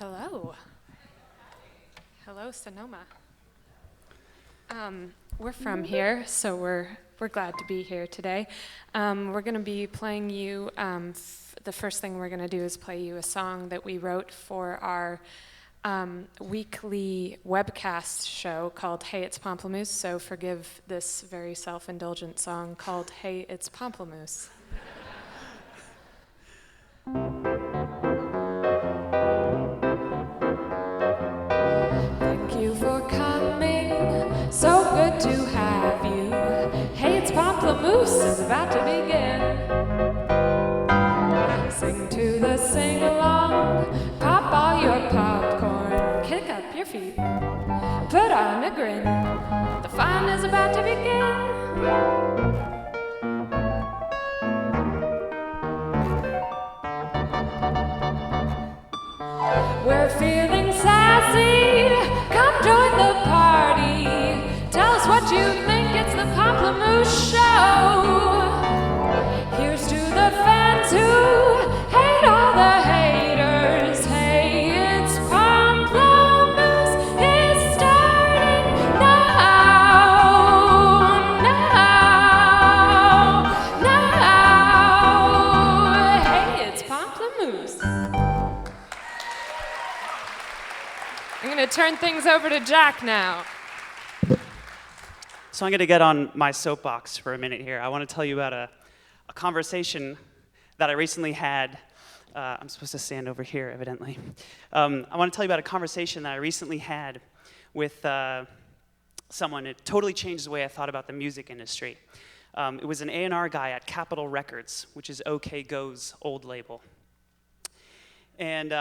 Hello. Hello, Sonoma. We're from here, so we're glad to be here today. We're going to be playing you, the first thing we're going to do is play you a song that we wrote for our weekly webcast show called Hey, It's Pomplamoose, so forgive this very self-indulgent song called Hey, It's Pomplamoose. Thank you for coming, so good to have you. Hey, it's Pomplamoose is about to begin. Sing to the sing-along, pop all your popcorn, kick up your feet, put on a grin. The fun is about to begin. We're feeling sassy, come join the party. Tell us what you think, it's the Pomplamoose Show. Here's to the fans who hate all the haters. Hey, it's Pomplamoose, it's starting now. Hey, it's Pomplamoose. I'm going to turn things over to Jack now. So I'm going to get on my soapbox for a minute here. I want to tell you about a conversation that I recently had. I'm supposed to stand over here, evidently. I want to tell you about a conversation that I recently had with someone. It totally changed the way I thought about the music industry. It was an A&R guy at Capitol Records, which is OK Go's old label. And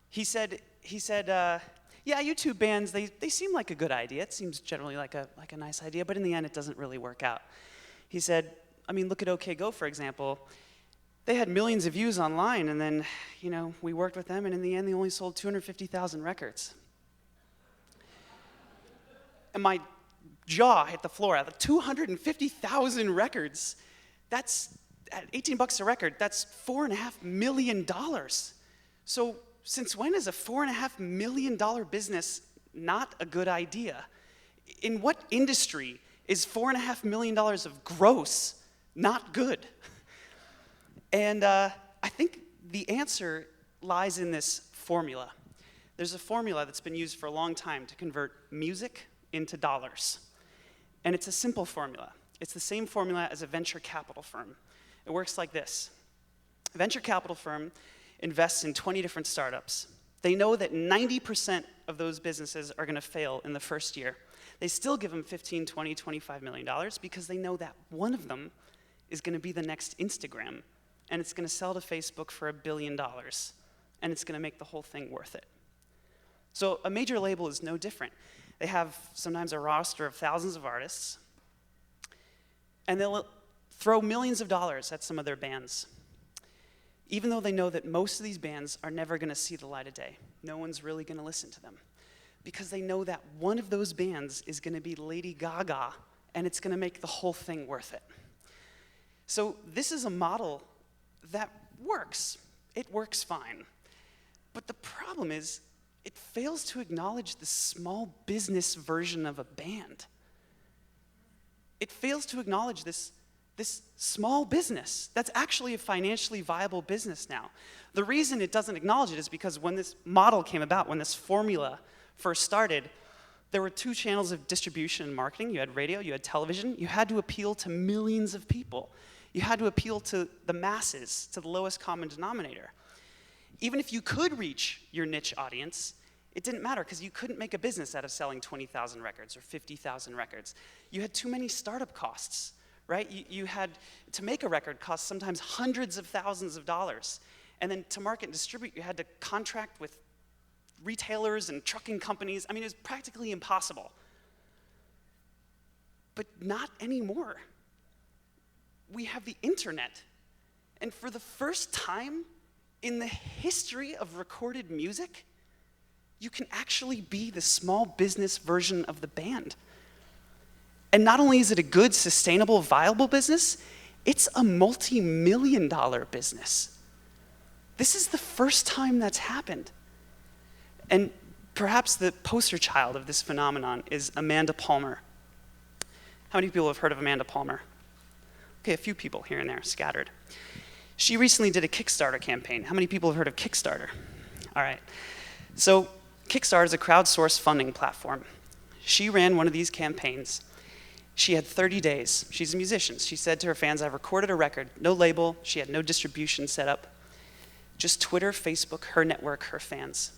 he said, yeah, YouTube bands, they seem like a good idea. It seems generally like a nice idea, but in the end, it doesn't really work out. He said, I mean, look at OK Go, for example. They had millions of views online, and then, we worked with them, and in the end, they only sold 250,000 records. And my jaw hit the floor. 250,000 records. That's, at $18 a record, that's $4.5 million. So, since when is a $4.5 million business not a good idea? In what industry is $4.5 million of gross not good? And I think the answer lies in this formula. There's a formula that's been used for a long time to convert music into dollars. And it's a simple formula. It's the same formula as a venture capital firm. It works like this. A venture capital firm invests in 20 different startups. They know that 90% of those businesses are going to fail in the first year. They still give them $15, $20, $25 million because they know that one of them is going to be the next Instagram, and it's going to sell to Facebook for $1 billion, and it's going to make the whole thing worth it. So a major label is no different. They have sometimes a roster of thousands of artists, and they'll throw millions of dollars at some of their bands, even though they know that most of these bands are never going to see the light of day. No one's really going to listen to them, because they know that one of those bands is going to be Lady Gaga, and it's going to make the whole thing worth it. So this is a model that works. It works fine. But the problem is, it fails to acknowledge the small business version of a band. It fails to acknowledge this small business that's actually a financially viable business now. The reason it doesn't acknowledge it is because when this model came about, when this formula first started, there were two channels of distribution and marketing. You had radio, you had television. You had to appeal to millions of people. You had to appeal to the masses, to the lowest common denominator. Even if you could reach your niche audience, it didn't matter because you couldn't make a business out of selling 20,000 records or 50,000 records. You had too many startup costs. Right? You had to make a record cost sometimes hundreds of thousands of dollars. And then to market and distribute, you had to contract with retailers and trucking companies. I mean, it was practically impossible. But not anymore. We have the internet. And for the first time in the history of recorded music, you can actually be the small business version of the band. And not only is it a good, sustainable, viable business, it's a multi-million-dollar business. This is the first time that's happened. And perhaps the poster child of this phenomenon is Amanda Palmer. How many people have heard of Amanda Palmer? Okay, a few people here and there, scattered. She recently did a Kickstarter campaign. How many people have heard of Kickstarter? All right. So Kickstarter is a crowdsourced funding platform. She ran one of these campaigns. She had 30 days. She's a musician. She said to her fans, I've recorded a record, no label. She had no distribution set up. Just Twitter, Facebook, her network, her fans.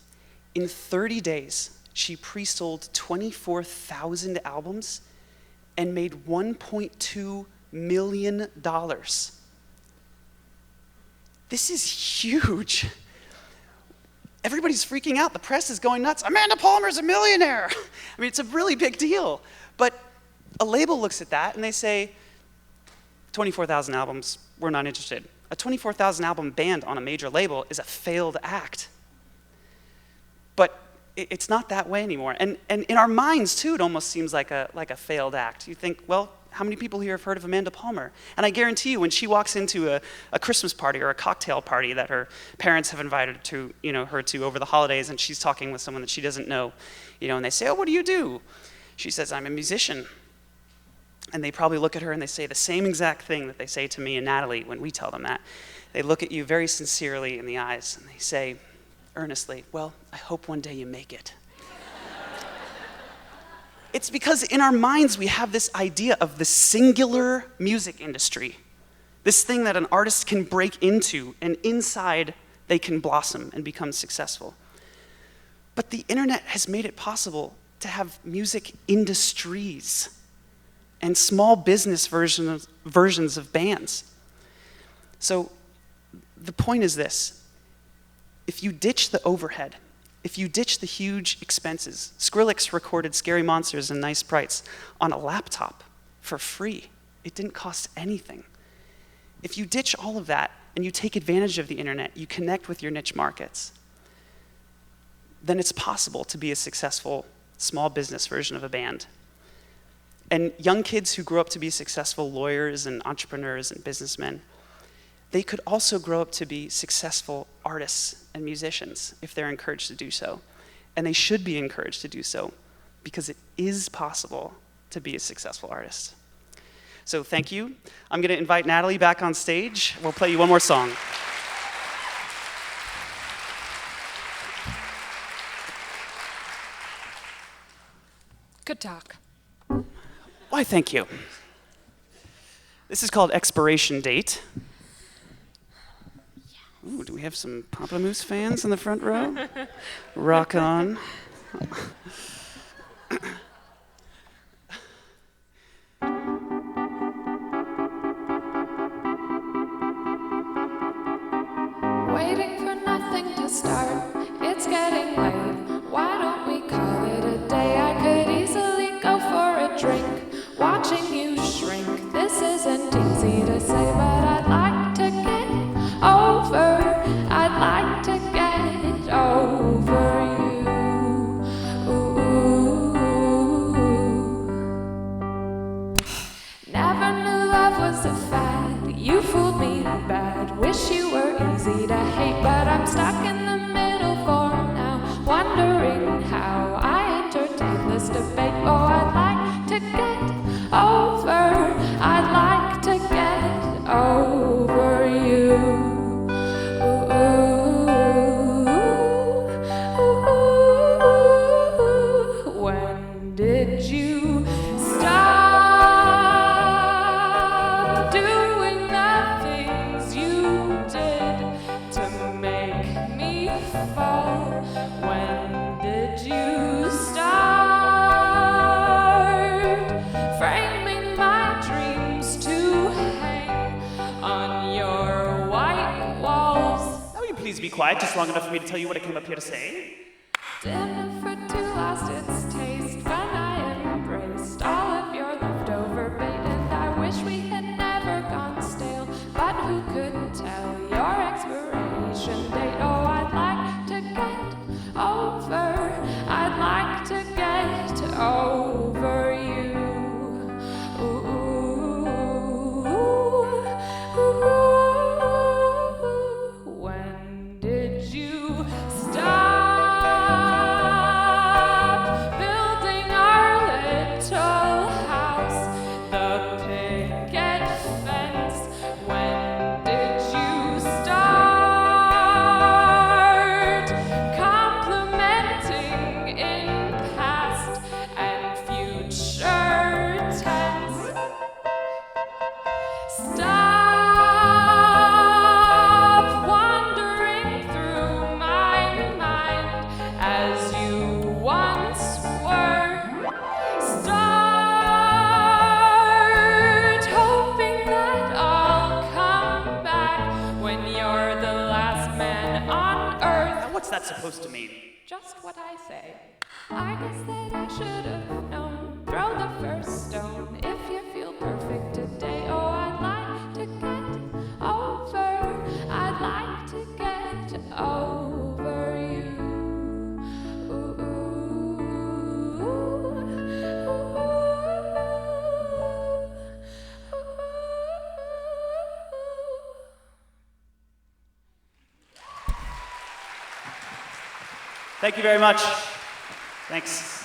In 30 days, she pre-sold 24,000 albums and made $1.2 million. This is huge. Everybody's freaking out. The press is going nuts. Amanda Palmer's a millionaire. I mean, it's a really big deal. But a label looks at that and they say, 24,000 albums, we're not interested. A 24,000 album band on a major label is a failed act. But it's not that way anymore. And in our minds, too, it almost seems like a failed act. You think, well, how many people here have heard of Amanda Palmer? And I guarantee you, when she walks into a Christmas party or a cocktail party that her parents have invited her to over the holidays, and she's talking with someone that she doesn't know, and they say, oh, what do you do? She says, I'm a musician. And they probably look at her and they say the same exact thing that they say to me and Nataly when we tell them that. They look at you very sincerely in the eyes and they say earnestly, well, I hope one day you make it. It's because in our minds we have this idea of the singular music industry, this thing that an artist can break into, and inside they can blossom and become successful. But the internet has made it possible to have music industries and small business versions of bands. So the point is this: if you ditch the overhead, if you ditch the huge expenses, Skrillex recorded Scary Monsters and Nice Sprites on a laptop for free. It didn't cost anything. If you ditch all of that and you take advantage of the internet, you connect with your niche markets, then it's possible to be a successful small business version of a band. And young kids who grow up to be successful lawyers and entrepreneurs and businessmen, they could also grow up to be successful artists and musicians if they're encouraged to do so. And they should be encouraged to do so because it is possible to be a successful artist. So thank you. I'm going to invite Nataly back on stage. We'll play you one more song. Good talk. Why, thank you. This is called Expiration Date. Ooh, do we have some Pomplamoose fans in the front row? Rock on. Waiting for nothing to start. It's getting late. Why don't we call it a day? I could easily go for a drink. Watching you shrink. This isn't easy to say, but I'd like to get over. I'd like to get over you. Never knew love was a fad. You fooled me bad. Wish you were easy to hate, but I'm stuck in the middle for now, wondering how I entertain this debate. Oh, I'd like to get over. I'd like to get over you. When did you stop doing the things you did to make me fall? When did you start framing my dreams to hang on your white walls? Now, will you please be quiet just long enough for me to tell you what I came up here to say? Dinner for two lost its taste when I embraced all of your leftover bait, and I wish we had never gone stale, but who could tell your expiration date? Oh, I'd like to get over. I'd like to get over you. When did you stop what's that supposed to mean? Just what I say. I guess that I should have known. Throw the first stone if you feel perfect today. Oh, I'd like to get over. I'd like to get over you. Ooh, ooh, ooh, ooh. Thank you very much. Thanks.